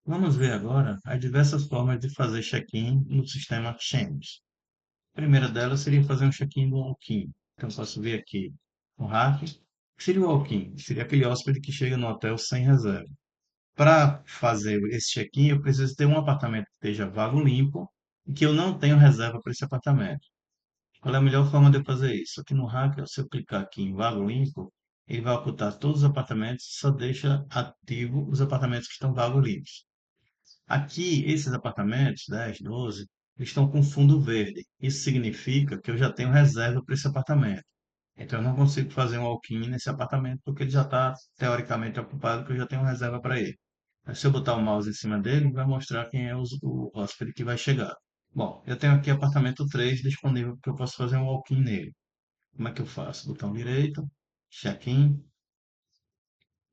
Vamos ver agora as diversas formas de fazer check-in no sistema Chambers. A primeira delas seria fazer um check-in do walk-in. Então, posso vir aqui no rack. O que seria o walk-in? Seria aquele hóspede que chega no hotel sem reserva. Para fazer esse check-in, eu preciso ter um apartamento que esteja vago limpo e que eu não tenho reserva para esse apartamento. Qual é a melhor forma de eu fazer isso? Aqui no Hacker, se eu clicar aqui em vago limpo, ele vai ocultar todos os apartamentos e só deixa ativo os apartamentos que estão vago limpos. Aqui, esses apartamentos, 10, 12, eles estão com fundo verde. Isso significa que eu já tenho reserva para esse apartamento. Então, eu não consigo fazer um walk-in nesse apartamento porque ele já está teoricamente ocupado, porque eu já tenho reserva para ele. Mas se eu botar o mouse em cima dele, vai mostrar quem é o hóspede que vai chegar. Bom, eu tenho aqui apartamento 3 disponível que eu posso fazer um walk-in nele. Como é que eu faço? Botão direito, check-in,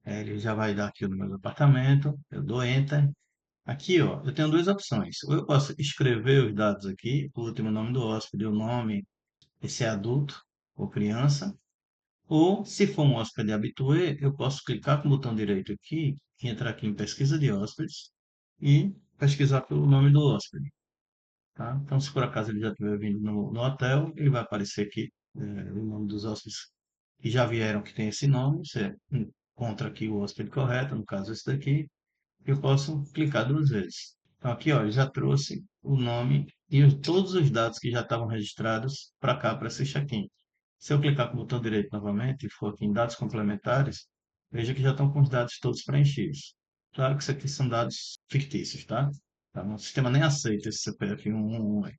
ele já vai dar aqui o número do apartamento, eu dou Enter. Aqui, ó, eu tenho duas opções. Ou eu posso escrever os dados aqui, o último nome do hóspede, o nome, esse é adulto ou criança. Ou, se for um hóspede habitué, eu posso clicar com o botão direito aqui, entrar aqui em pesquisa de hóspedes e pesquisar pelo nome do hóspede, tá? Então, se por acaso ele já estiver vindo no hotel, ele vai aparecer aqui, o nome dos hóspedes que já vieram que tem esse nome. Você encontra aqui o hóspede correto, no caso esse daqui, eu posso clicar duas vezes. Então, aqui, ó, ele já trouxe o nome e todos os dados que já estavam registrados para cá, para esse check-in. Se eu clicar com o botão direito novamente e for aqui em dados complementares, veja que já estão com os dados todos preenchidos. Claro que isso aqui são dados fictícios, tá? Tá? O sistema nem aceita esse CPF 111,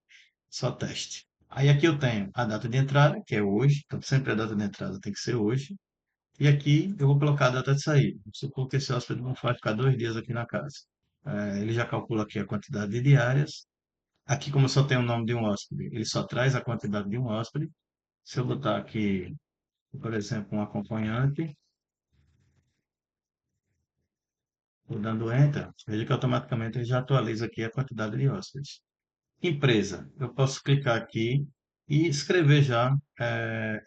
só teste. Aí aqui eu tenho a data de entrada, que é hoje, então sempre a data de entrada tem que ser hoje. E aqui eu vou colocar a data de saída. Vamos supor que esse hóspede não vai ficar 2 dias aqui na casa. Ele já calcula aqui a quantidade de diárias. Aqui, como só tem o nome de um hóspede, ele só traz a quantidade de um hóspede. Se eu botar aqui, por exemplo, um acompanhante, vou dando Enter, veja que automaticamente ele já atualiza aqui a quantidade de hóspedes. Empresa, eu posso clicar aqui e escrever já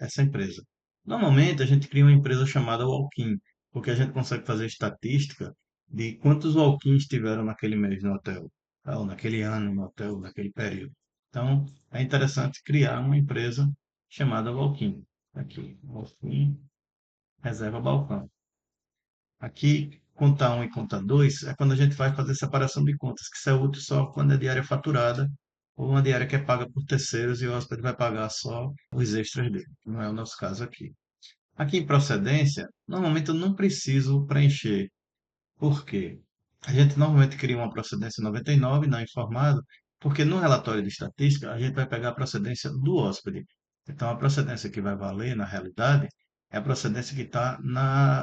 essa empresa. Normalmente a gente cria uma empresa chamada Walk-in, porque a gente consegue fazer estatística de quantos walk-ins tiveram naquele mês no hotel, tá? Ou naquele ano no hotel, naquele período. Então é interessante criar uma empresa chamada Walk-in. Aqui, Walk-in, reserva balcão. Aqui, conta um e conta 2 é quando a gente vai fazer separação de contas, que isso é útil só quando é diária faturada ou uma diária que é paga por terceiros e o hóspede vai pagar só os extras dele. Não é o nosso caso aqui. Aqui em procedência, normalmente eu não preciso preencher. Por quê? A gente normalmente cria uma procedência 99, não informado, porque no relatório de estatística a gente vai pegar a procedência do hóspede. Então, a procedência que vai valer, na realidade, é a procedência que está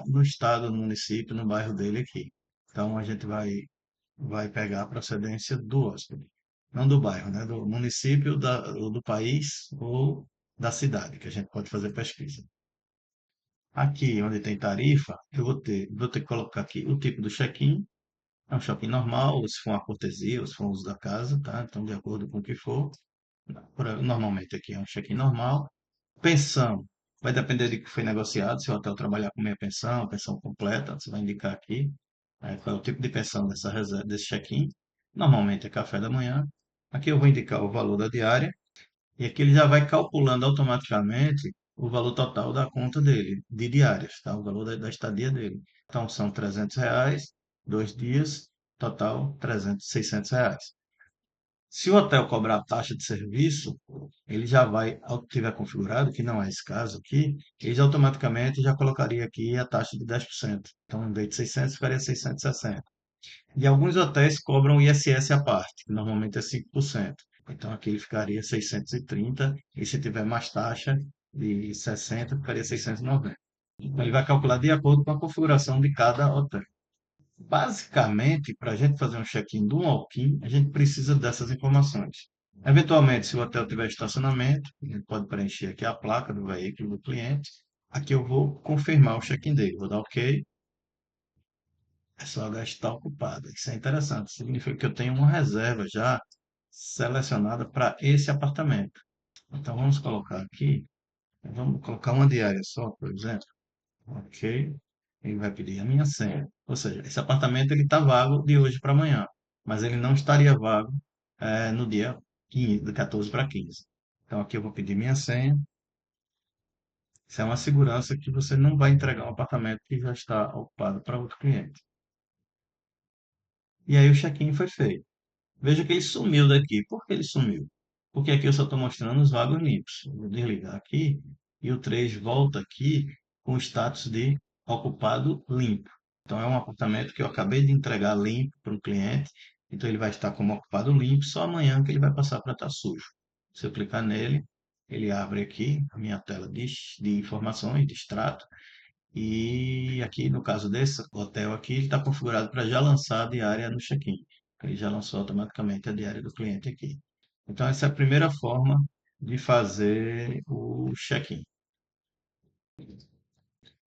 no estado, no município, no bairro dele aqui. Então, a gente vai pegar a procedência do hóspede, não do bairro, né? Do município, ou do país ou da cidade, que a gente pode fazer pesquisa. Aqui, onde tem tarifa, eu vou ter que colocar aqui o tipo do check-in. É um check-in normal, ou se for uma cortesia, ou se for um uso da casa, tá? Então, de acordo com o que for. Normalmente aqui é um check-in normal. Pensão, vai depender de que foi negociado. Se o hotel trabalhar com meia pensão, pensão completa, você vai indicar aqui qual é o tipo de pensão dessa reserva, desse check-in. Normalmente é café da manhã. Aqui eu vou indicar o valor da diária. E aqui ele já vai calculando automaticamente o valor total da conta dele, de diárias, tá? O valor da estadia dele. Então são R$ 300, 2 dias, total 300, R$ 600. Se o hotel cobrar taxa de serviço, ele já vai, ao que tiver configurado, que não é esse caso aqui, ele já automaticamente já colocaria aqui a taxa de 10%. Então, em vez de 600, ficaria 660. E alguns hotéis cobram ISS à parte, que normalmente é 5%. Então aqui ele ficaria 630, e se tiver mais taxa de 60, ficaria 690. Então ele vai calcular de acordo com a configuração de cada hotel. Basicamente, para a gente fazer um check-in do walk-in, a gente precisa dessas informações. Eventualmente, se o hotel tiver estacionamento, a gente pode preencher aqui a placa do veículo do cliente. Aqui eu vou confirmar o check-in dele. Vou dar OK. É só está ocupada. Isso é interessante. Significa que eu tenho uma reserva já selecionada para esse apartamento. Então vamos colocar aqui, vamos colocar uma diária só, por exemplo. Ok. ele vai pedir a minha senha. Ou seja, esse apartamento ele está vago de hoje para amanhã, mas ele não estaria vago no dia 15, de 14 para 15. Então aqui eu vou pedir minha senha. Isso é uma segurança que você não vai entregar um apartamento que já está ocupado para outro cliente. E aí o check-in foi feito. Veja que ele sumiu daqui. Por que ele sumiu? Porque aqui eu só estou mostrando os vagos limpos. Eu vou desligar aqui e o 3 volta aqui com o status de ocupado limpo. Então é um apartamento que eu acabei de entregar limpo para o cliente. Então ele vai estar como ocupado limpo, só amanhã que ele vai passar para estar sujo. Se eu clicar nele, ele abre aqui a minha tela de informações, de extrato. E aqui, no caso desse hotel aqui, ele está configurado para já lançar a diária no check-in. Ele já lançou automaticamente a diária do cliente aqui. Então, essa é a primeira forma de fazer o check-in.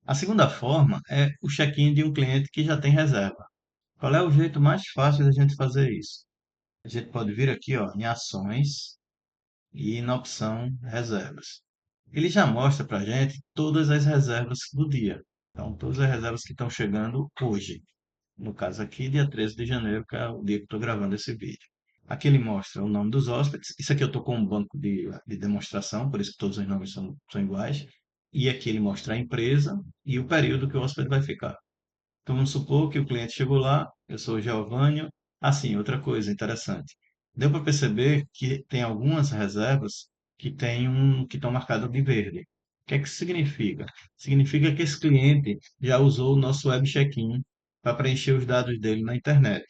A segunda forma é o check-in de um cliente que já tem reserva. Qual é o jeito mais fácil da gente fazer isso? A gente pode vir aqui, ó, em ações e na opção reservas. Ele já mostra para a gente todas as reservas do dia. Então, todas as reservas que estão chegando hoje. No caso aqui, dia 13 de janeiro, que é o dia que estou gravando esse vídeo. Aqui ele mostra o nome dos hóspedes. Isso aqui eu estou com um banco de demonstração, por isso que todos os nomes são iguais. E aqui ele mostra a empresa e o período que o hóspede vai ficar. Então vamos supor que o cliente chegou lá, eu sou o Geovânio. Assim, outra coisa interessante. Deu para perceber que tem algumas reservas que estão marcadas de verde. O que é que isso significa? Significa que esse cliente já usou o nosso web check-in para preencher os dados dele na internet.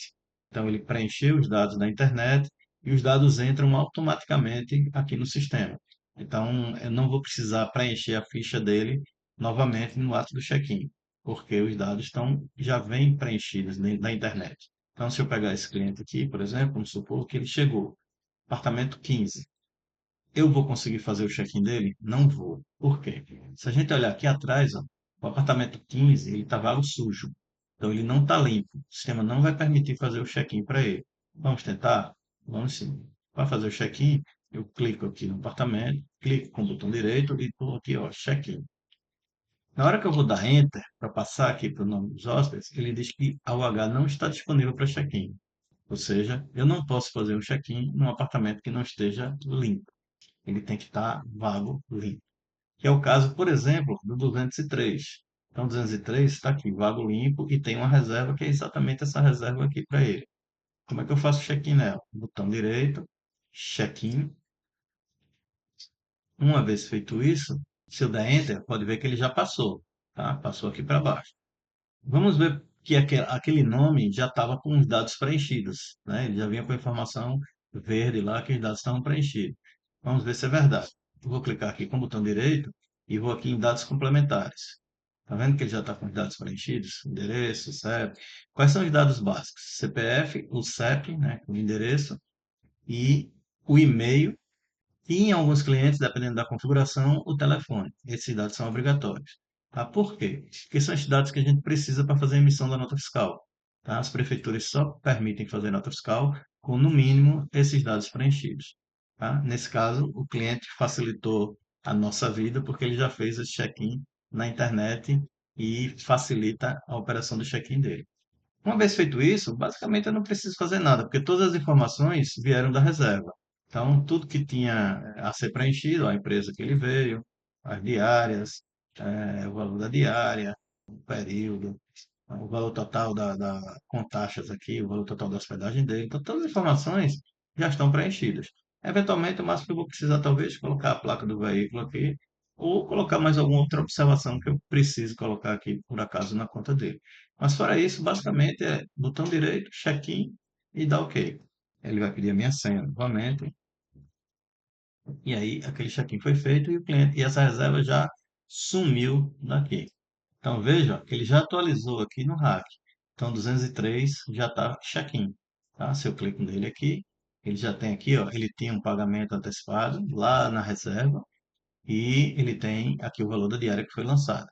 Então ele preencheu os dados da internet e os dados entram automaticamente aqui no sistema. Então eu não vou precisar preencher a ficha dele novamente no ato do check-in porque os dados já vêm preenchidos na internet. Então, se eu pegar esse cliente aqui, por exemplo, vamos supor que ele chegou, apartamento 15. Eu vou conseguir fazer o check-in dele? Não vou. Por quê? Se a gente olhar aqui atrás, ó, o apartamento 15, ele está vago sujo. Então, ele não está limpo. O sistema não vai permitir fazer o check-in para ele. Vamos tentar? Vamos sim. Para fazer o check-in, eu clico aqui no apartamento, clico com o botão direito e estou aqui, ó, check-in. Na hora que eu vou dar Enter para passar aqui para o nome dos hóspedes, ele diz que a UH não está disponível para check-in. Ou seja, eu não posso fazer um check-in num apartamento que não esteja limpo. Ele tem que estar vago, limpo. Que é o caso, por exemplo, do 203. Então, 203 está aqui, vago, limpo, e tem uma reserva que é exatamente essa reserva aqui para ele. Como é que eu faço check-in nela? Botão direito, check-in. Uma vez feito isso, se eu der Enter, pode ver que ele já passou. Tá? Passou aqui para baixo. Vamos ver que aquele nome já estava com os dados preenchidos, né? Ele já vinha com a informação verde lá que os dados estavam preenchidos. Vamos ver se é verdade. Eu vou clicar aqui com o botão direito e vou aqui em dados complementares. Tá vendo que ele já está com os dados preenchidos? Endereço, CEP. Quais são os dados básicos? CPF, o CEP, né, o endereço, e o e-mail e em alguns clientes, dependendo da configuração, o telefone. Esses dados são obrigatórios. Tá? Por quê? Porque são esses dados que a gente precisa para fazer a emissão da nota fiscal. Tá? As prefeituras só permitem fazer nota fiscal com, no mínimo, esses dados preenchidos. Tá? Nesse caso, o cliente facilitou a nossa vida porque ele já fez esse check-in na internet e facilita a operação do check-in dele. Uma vez feito isso, basicamente eu não preciso fazer nada, porque todas as informações vieram da reserva. Então, tudo que tinha a ser preenchido, a empresa que ele veio, as diárias, o valor da diária, o período, o valor total com taxas aqui, o valor total da hospedagem dele. Então, todas as informações já estão preenchidas. Eventualmente, o máximo que eu vou precisar, talvez, colocar a placa do veículo aqui, ou colocar mais alguma outra observação que eu preciso colocar aqui, por acaso, na conta dele. Mas fora isso, basicamente é botão direito, check-in e dá OK. Ele vai pedir a minha senha novamente, e aí aquele check-in foi feito e o cliente, e essa reserva já sumiu daqui. Então veja que ele já atualizou aqui no hack. Então 203 já está check-in. Tá? Se eu clico nele aqui, ele já tem aqui, ó, ele tinha um pagamento antecipado lá na reserva e ele tem aqui o valor da diária que foi lançada.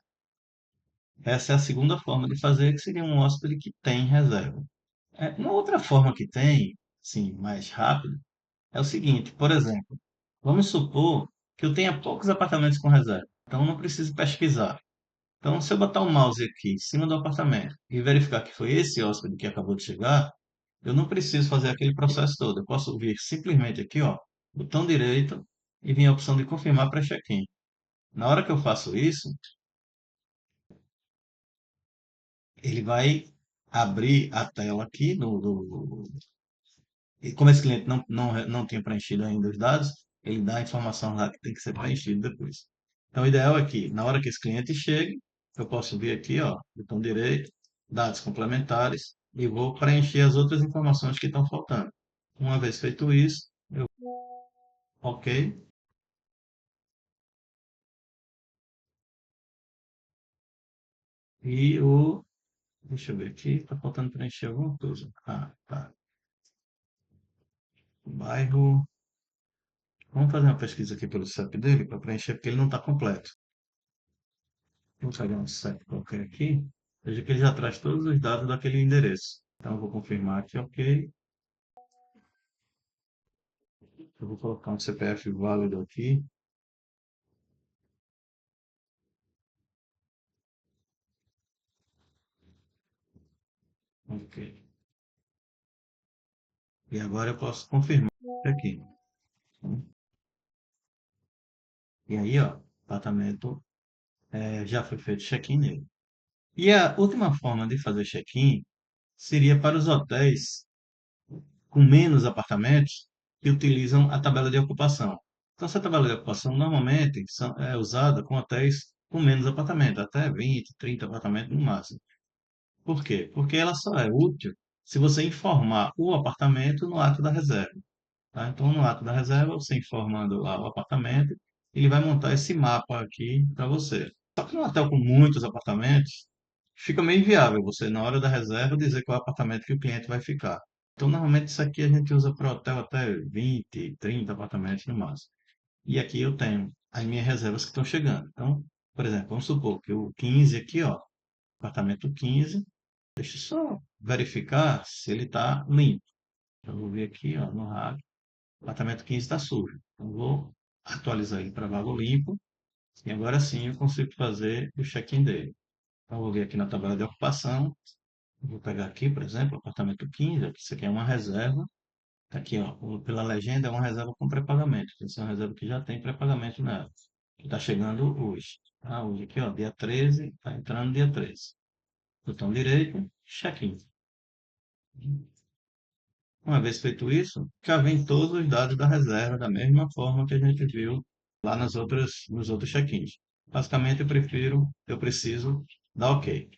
Essa é a segunda forma de fazer, que seria um hóspede que tem reserva. Uma outra forma que tem, sim, mais rápido, é o seguinte, por exemplo, vamos supor que eu tenha poucos apartamentos com reserva, então eu não preciso pesquisar. Então, se eu botar o mouse aqui em cima do apartamento e verificar que foi esse hóspede que acabou de chegar, eu não preciso fazer aquele processo todo. Eu posso vir simplesmente aqui, ó, botão direito e vir a opção de confirmar pré-check-in. Na hora que eu faço isso, ele vai abrir a tela aqui e como esse cliente não tinha preenchido ainda os dados, ele dá a informação lá que tem que ser preenchido depois. Então, o ideal é que, na hora que esse cliente chegue, eu posso vir aqui, ó, botão direito, dados complementares, e vou preencher as outras informações que estão faltando. Uma vez feito isso, eu, ok, e deixa eu ver aqui, está faltando preencher alguma coisa. Ah, tá. Bairro, vamos fazer uma pesquisa aqui pelo CEP dele para preencher, porque ele não está completo. Vou pegar um CEP qualquer aqui. Veja que ele já traz todos os dados daquele endereço. Então, eu vou confirmar aqui, ok. Eu vou colocar um CPF válido aqui. Ok. E agora eu posso confirmar aqui. E aí, ó, o apartamento já foi feito check-in nele. E a última forma de fazer check-in seria para os hotéis com menos apartamentos que utilizam a tabela de ocupação. Então, essa tabela de ocupação normalmente é usada com hotéis com menos apartamentos, até 20, 30 apartamentos no máximo. Por quê? Porque ela só é útil se você informar o apartamento no ato da reserva. Tá? Então, no ato da reserva, você informando lá o apartamento, ele vai montar esse mapa aqui para você. Só que num hotel com muitos apartamentos, fica meio inviável você, na hora da reserva, dizer qual é o apartamento que o cliente vai ficar. Então, normalmente, isso aqui a gente usa para hotel até 20, 30 apartamentos no máximo. E aqui eu tenho as minhas reservas que estão chegando. Então, por exemplo, vamos supor que o 15 aqui, ó, apartamento 15, deixa eu só verificar se ele está limpo. Eu vou ver aqui, ó, no RAG, o apartamento 15 está sujo. Então, vou atualizar ele para vago limpo e agora sim eu consigo fazer o check-in dele. Então, eu vou vir aqui na tabela de ocupação, vou pegar aqui, por exemplo, apartamento 15, isso aqui é uma reserva. Tá aqui, ó, pela legenda é uma reserva com pré-pagamento. Essa é uma reserva que já tem pré-pagamento nela. Que está chegando hoje. Tá? Hoje aqui, ó, dia 13, está entrando dia 13. Botão direito, check-in. Uma vez feito isso, já vem todos os dados da reserva da mesma forma que a gente viu lá nos outros check-ins. Basicamente, eu preciso dar OK.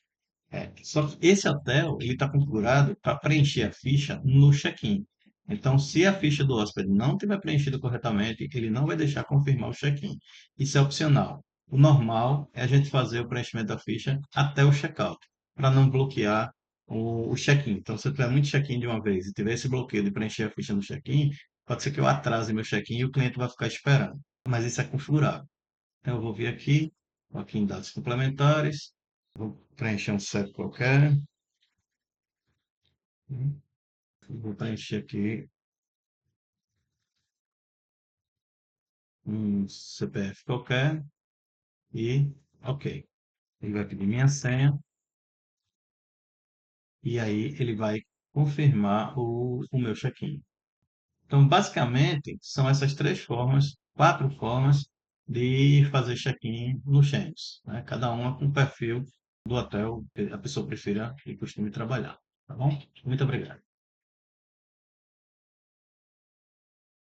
Só que esse hotel ele está configurado para preencher a ficha no check-in. Então, se a ficha do hóspede não tiver preenchida corretamente, ele não vai deixar confirmar o check-in. Isso é opcional. O normal é a gente fazer o preenchimento da ficha até o check-out, para não bloquear o check-in. Então, se eu tiver muito check-in de uma vez e tiver esse bloqueio de preencher a ficha no check-in, pode ser que eu atrase meu check-in e o cliente vai ficar esperando. Mas isso é configurável. Então, eu vou vir aqui em dados complementares, vou preencher um CEP qualquer, vou preencher aqui um CPF qualquer e OK. Ele vai pedir minha senha e aí ele vai confirmar o meu check-in. Então, basicamente, são essas três formas, quatro formas de fazer check-in no Shen's, né? Cada uma com o perfil do hotel que a pessoa prefira e costume trabalhar. Tá bom? Muito obrigado.